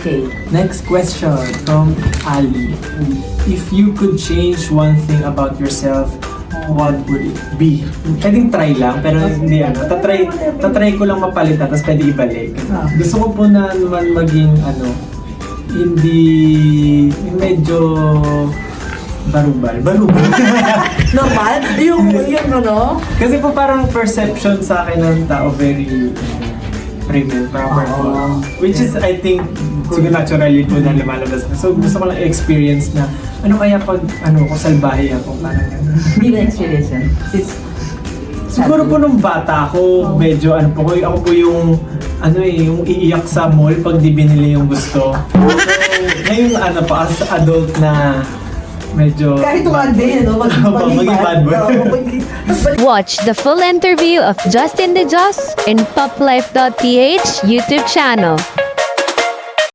Okay. Next question from Ali. If you could change one thing about yourself, what would it be? Pwedeng try lang, pero hindi ano. Tatry ko lang mapalitan, tapos pwede ibalik. Gusto ko po na naman maging hindi medyo barubal. Normal? Yung ano? Kasi po parang perception sa akin ng tao very premium, proper po. Which is, I think, siguro naturally po na lumalabas. So gusto ko lang experience na ano kaya pag ko salbahe ako, parang Hindi na experience yan. siguro po nung bata ako, medyo ako po yung yung iiyak sa mall pag di binili yung gusto. So, ngayon pa, as adult na medyo Kahit umandi, maging bad boy. Watch the full interview of Justin De Jos in poplife.ph YouTube channel.